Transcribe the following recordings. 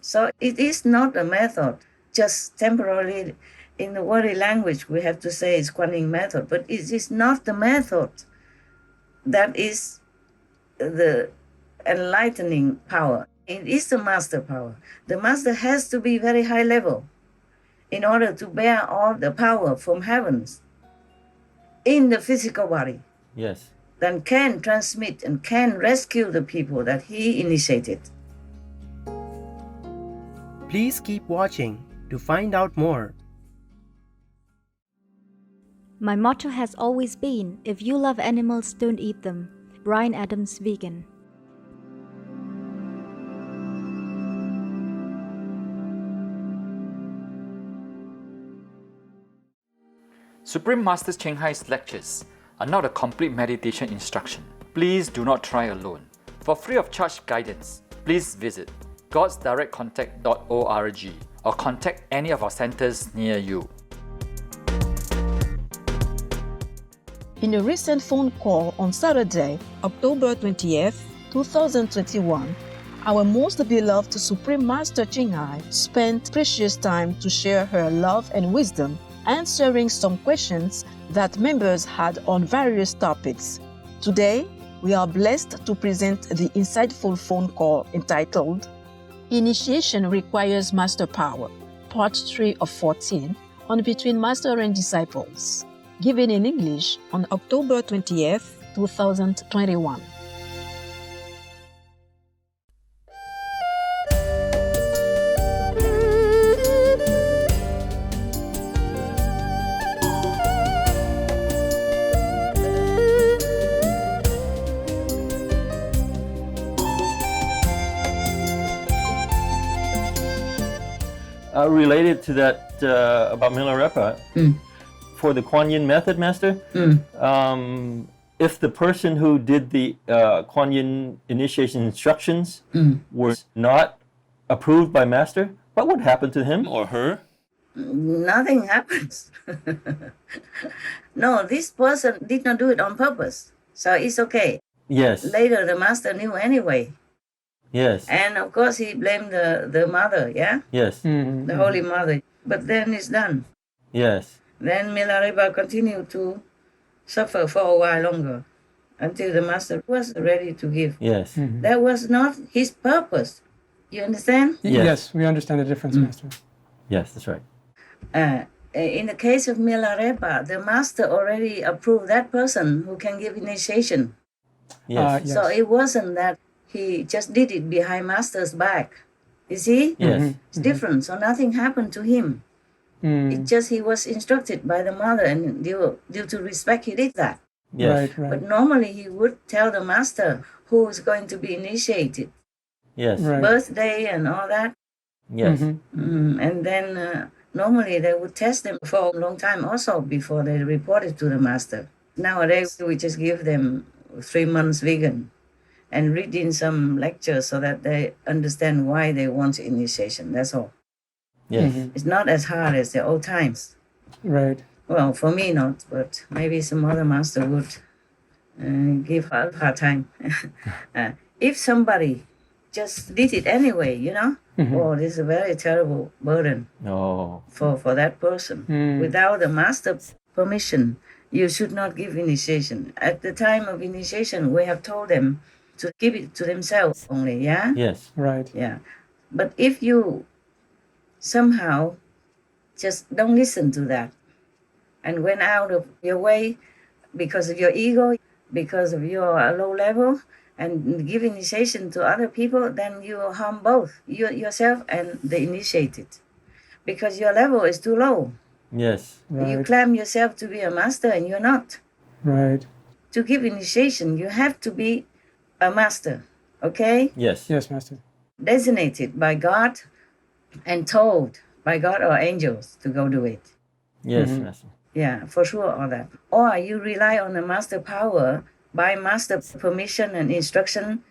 So it is not a method, just temporarily. In the worldly language, we have to say it's Guanyin method, but it is not the method that is the enlightening power. It is the master power. The master has to be very high level in order to bear all the power from heavens in the physical body. Yes. Then can transmit and can rescue the people that he initiated. Please keep watching to find out more. My motto has always been, if you love animals, don't eat them. Bryan Adams, vegan. Supreme Master Cheng Hai's lectures are not a complete meditation instruction. Please do not try alone. For free of charge guidance, please visit godsdirectcontact.org or contact any of our centers near you. In a recent phone call on Saturday, October 20th, 2021, our most beloved Supreme Master Cheng Hai spent precious time to share her love and wisdom, answering some questions that members had on various topics. Today, we are blessed to present the insightful phone call entitled Initiation Requires Master Power, Part 3 of 14, on Between Master and Disciples, given in English on October 20th, 2021. Related to that about Milarepa, for the Kuan Yin method, Master, if the person who did the Kuan Yin initiation instructions were not approved by Master, what would happen to him or her? Nothing happens. No, this person did not do it on purpose, so it's okay. Yes. Later, the Master knew anyway. Yes. And of course, he blamed the mother, yeah? Yes. The Holy Mother. But then it's done. Yes. Then Milarepa continued to suffer for a while longer until the Master was ready to give. Yes. That was not his purpose. You understand? Yes, we understand the difference, Master. Yes, that's right. In the case of Milarepa, the Master already approved that person who can give initiation. Yes. Yes. So it wasn't that he just did it behind Master's back. You see? Yes. It's different. So nothing happened to him. It's just he was instructed by the mother, and due to respect, he did that. Yes. Right. But normally he would tell the Master who is going to be initiated, Yes. Right. birthday and all that. Yes. And then normally they would test them for a long time also before they report it to the Master. Nowadays we just give them 3 months vegan and read in some lectures so that they understand why they want initiation. That's all. Yes. It's not as hard as the old times. Right. Well, for me not, but maybe some other master would give a hard time. If somebody just did it anyway, oh, this is a very terrible burden for that person. Without the master's permission, you should not give initiation. At the time of initiation, we have told them to give it to themselves only, yeah? Yes. Right. Yeah. But if you somehow just don't listen to that and went out of your way because of your ego, because of your low level, and give initiation to other people, then you harm both yourself and the initiated, because your level is too low. Yes. Right. You claim yourself to be a master and you're not. Right. To give initiation, you have to be a master, okay? Yes. Yes, Master. Designated by God and told by God or angels to go do it. Yes, Master. Yeah, for sure, all that. Or you rely on the master power by master permission and instruction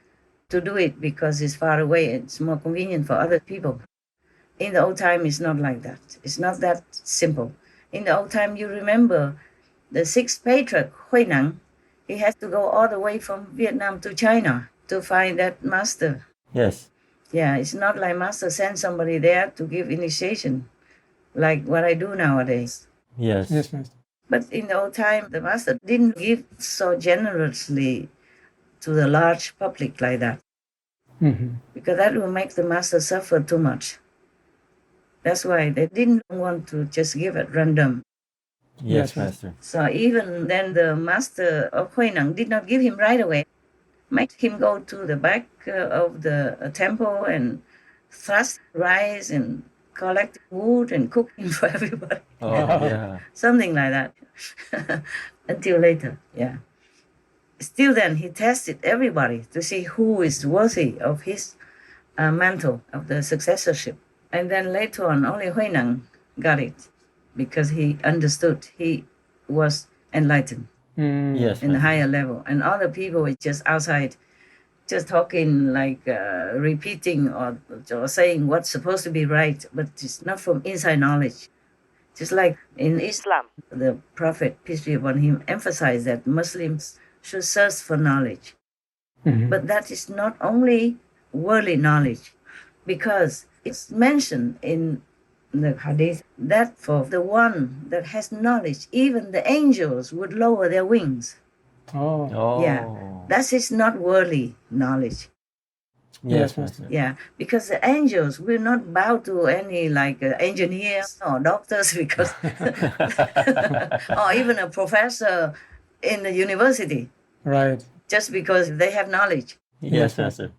to do it because it's far away. It's more convenient for other people. In the old time, it's not like that. It's not that simple. In the old time, you remember the sixth patriarch, Huineng, he had to go all the way from Vietnam to China to find that master. Yes. Yeah, it's not like Master sent somebody there to give initiation, like what I do nowadays. Yes. Yes, Master. But in the old time, the Master didn't give so generously to the large public like that. Because that will make the Master suffer too much. That's why they didn't want to just give at random. Yes, Master. So even then, the Master of Huineng did not give him right away. Make him go to the back of the temple and thrust rice and collect wood and cooking for everybody. Oh, yeah. Something like that. Until later, yeah. Still then, he tested everybody to see who is worthy of his mantle of the successorship. And then later on, only Huineng got it because he understood. He was enlightened. Yes. In a higher level, and other people were just outside, just talking, like repeating or saying what's supposed to be right, but it's not from inside knowledge. Just like in Islam, the Prophet, peace be upon him, emphasized that Muslims should search for knowledge. But that is not only worldly knowledge, because it's mentioned in the hadith that for the one that has knowledge, even the angels would lower their wings. Oh. Yeah, that is not worldly knowledge. Yes, Master. Yeah, because the angels will not bow to any like engineers or doctors because, or even a professor in the university. Right. Just because they have knowledge. Yes, Master.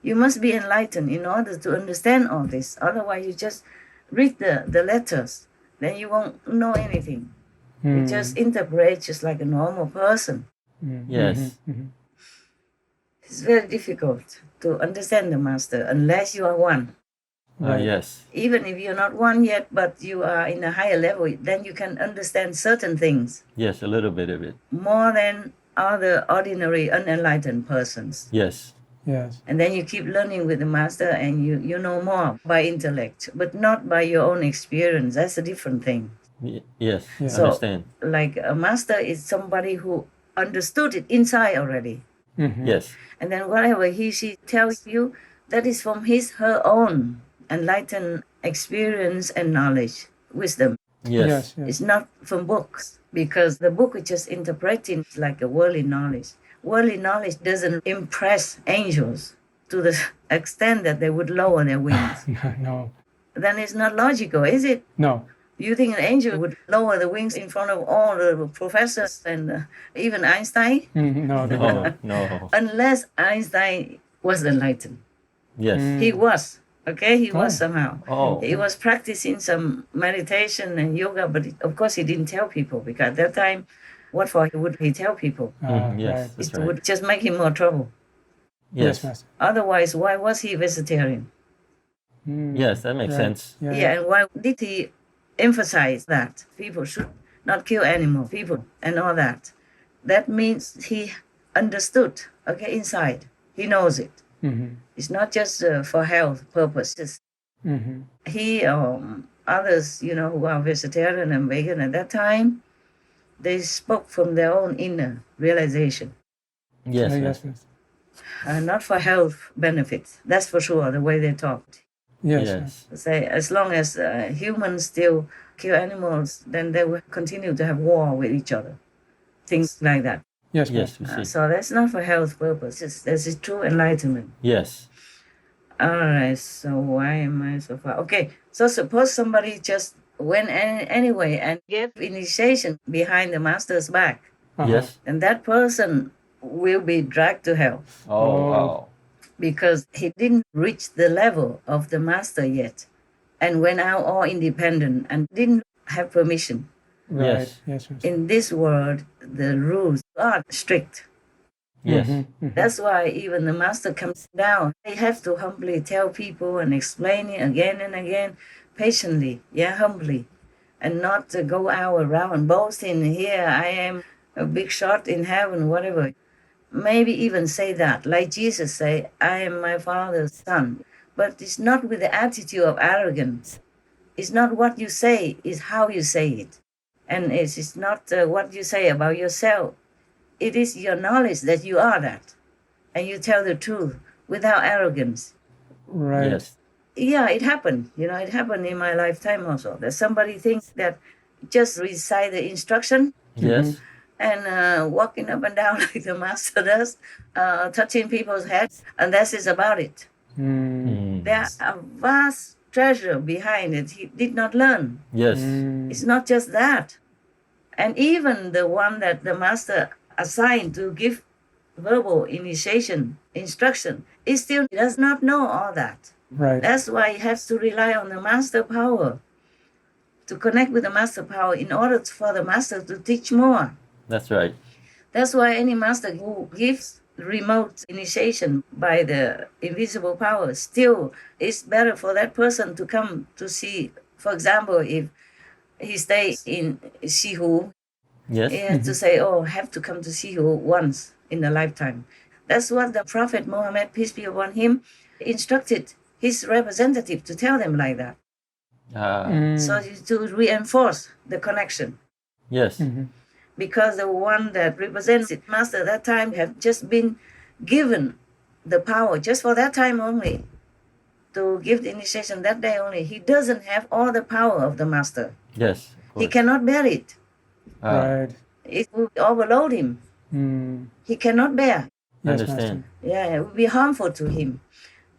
You must be enlightened in order to understand all this. Otherwise, you just read the letters, then you won't know anything. You just interpret just like a normal person. Yes. It's very difficult to understand the Master unless you are one. Yes. Even if you're not one yet, but you are in a higher level, then you can understand certain things. Yes, a little bit of it. More than other ordinary unenlightened persons. Yes. Yes. And then you keep learning with the Master and you know more by intellect, but not by your own experience. That's a different thing. Yes, So, understand. like a Master is somebody who understood it inside already. Yes. And then whatever she tells you, that is from her own enlightened experience and knowledge, wisdom. Yes. It's not from books, because the book is just interpreting like a worldly knowledge. Worldly knowledge doesn't impress angels to the extent that they would lower their wings. No. Then it's not logical, is it? No. You think an angel would lower the wings in front of all the professors and even Einstein? No. No, no. Unless Einstein was enlightened. Yes. He was. Okay, he was somehow. Oh. He was practicing some meditation and yoga, but of course he didn't tell people, because at that time, what for would he tell people? Yes, that's It right. would just make him more trouble. Yes. Master. Otherwise, why was he vegetarian? Yes, that makes sense. Yeah, and why did he emphasize that people should not kill animal, people, and all that? That means he understood, okay, inside. He knows it. It's not just for health purposes. He or others, who are vegetarian and vegan at that time, they spoke from their own inner realization. Yes, Master. Not for health benefits. That's for sure, the way they talked. Yes. Say, as long as humans still kill animals, then they will continue to have war with each other. Things like that. Yes. Yes, we see. So that's not for health purposes. This is true enlightenment. Yes. All right, so why am I so far? Okay, so suppose somebody just went anyway and gave initiation behind the Master's back. Yes. And that person will be dragged to hell. Oh, wow. Because he didn't reach the level of the Master yet and went out all independent and didn't have permission. Yes. Yes. Master. In this world, the rules are strict. Yes. That's why even the Master comes down. He has to humbly tell people and explain it again and again, patiently, humbly, and not go out around boasting, here I am a big shot in heaven, whatever. Maybe even say that, like Jesus say, I am my Father's son. But it's not with the attitude of arrogance. It's not what you say, it's how you say it. And it's not what you say about yourself. It is your knowledge that you are that. And you tell the truth without arrogance. Right. Yes. Yeah, it happened. It happened in my lifetime also. That somebody thinks that just recite the instruction Yes. and walking up and down like the master does, touching people's heads, and that is about it. There's a vast treasure behind it he did not learn. Yes. It's not just that. And even the one that the master assigned to give verbal initiation instruction, he still does not know all that. Right. That's why he has to rely on the master power, to connect with the master power in order for the master to teach more. That's right. That's why any master who gives remote initiation by the invisible power still is better for that person to come to see. For example, if he stays in Sihu, Yes. he has to say, I have to come to Sihu once in a lifetime. That's what the Prophet Muhammad, peace be upon him, instructed his representative to tell them like that. So to reinforce the connection. Yes. Because the one that represents the master at that time have just been given the power just for that time only, to give the initiation that day only. He doesn't have all the power of the master. Yes. He cannot bear it. Right. It will overload him. He cannot bear. Yes, Understand. Yeah, it will be harmful to him.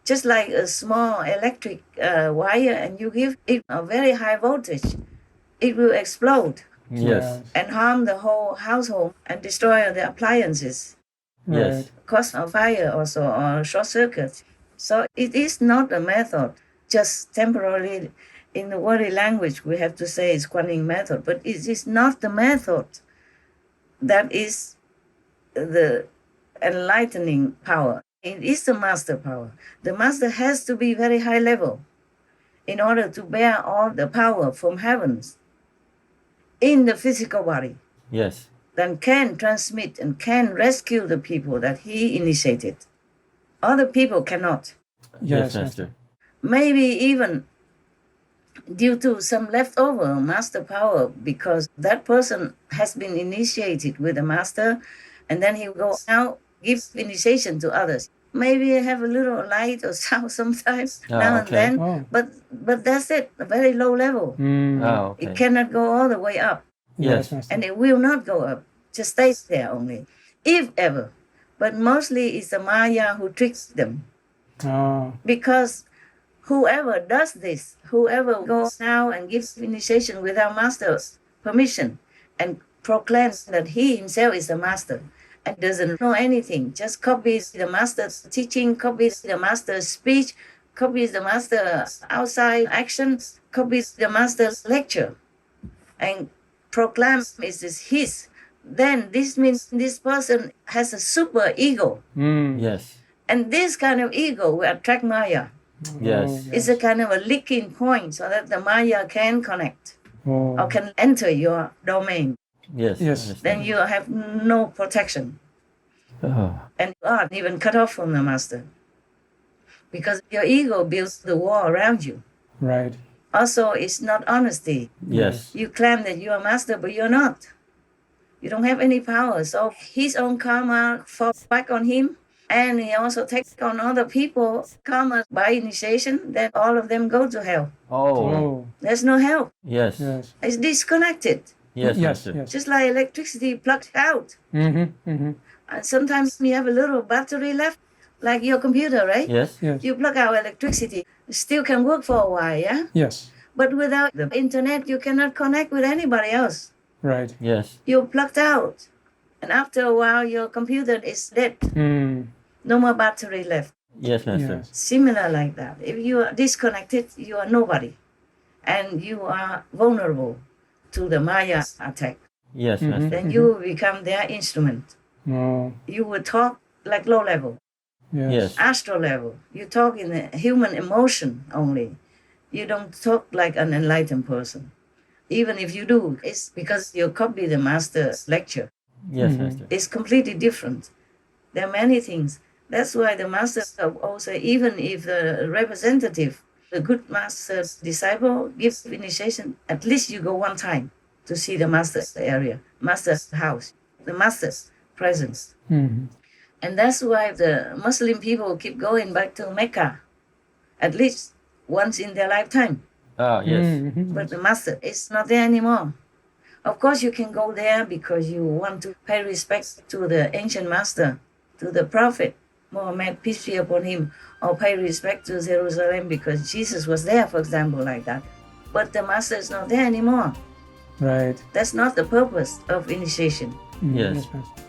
Just like a small electric wire, and you give it a very high voltage, it will explode Yes. and harm the whole household and destroy the appliances, Yes. cause a fire also or short circuit. So it is not a method, just temporarily. In the worldly language, we have to say it's Guanyin method, but it is not the method that is the enlightening power. It is the master power. The master has to be very high level in order to bear all the power from heavens in the physical body, Yes. then can transmit and can rescue the people that he initiated. Other people cannot. Yes, Master. Maybe even due to some leftover master power, because that person has been initiated with the master, and then he will go out, give initiation to others. Maybe have a little light or sound sometimes now and then, but that's it, a very low level. Okay. It cannot go all the way up, Yes. and it will not go up, just stays there only, if ever. But mostly it's the Maya who tricks them, because whoever does this, whoever goes now and gives initiation without master's permission and proclaims that he himself is the master and doesn't know anything, just copies the master's teaching, copies the master's speech, copies the master's outside action, copies the master's lecture, and proclaims it is his, then this means this person has a super ego. Yes. And this kind of ego will attract Maya. Yes. It's a kind of a leaking point so that the Maya can connect or can enter your domain. Yes. Yes. Then you have no protection. And you are even cut off from the master. Because your ego builds the wall around you. Right. Also, it's not honesty. Yes. You claim that you are master, but you're not. You don't have any power. So his own karma falls back on him. And he also takes on other people's karma by initiation. Then all of them go to hell. Oh. There's no help. Yes. Yes. It's disconnected. Yes. Yes. Master. Yes. Just like electricity plugged out. And sometimes you have a little battery left, like your computer, right? Yes. Yes. You plug out electricity, it still can work for a while, yeah? Yes. But without the internet, you cannot connect with anybody else. Right. Yes. You're plugged out. And after a while, your computer is dead. No more battery left. Yes, Master. Yes. Similar like that. If you are disconnected, you are nobody. And you are vulnerable to the Maya attack. Yes, Master. Then you will become their instrument. You will talk like low level, Yes. astral level. You talk in a human emotion only. You don't talk like an enlightened person. Even if you do, it's because you copy the master's lecture. Yes, Master. It's completely different. There are many things. That's why the master also, even if the representative, the good master's disciple gives initiation, at least you go one time to see the master's area, master's house, the master's presence. And that's why the Muslim people keep going back to Mecca at least once in their lifetime. Yes. But the master is not there anymore. Of course, you can go there because you want to pay respect to the ancient master, to the prophet, Muhammad, peace be upon him, or pay respect to Jerusalem because Jesus was there, for example, like that. But the master is not there anymore. Right. That's not the purpose of initiation. Yes. Yes, Master.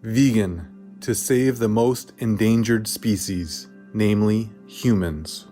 Vegan, to save the most endangered species, namely humans.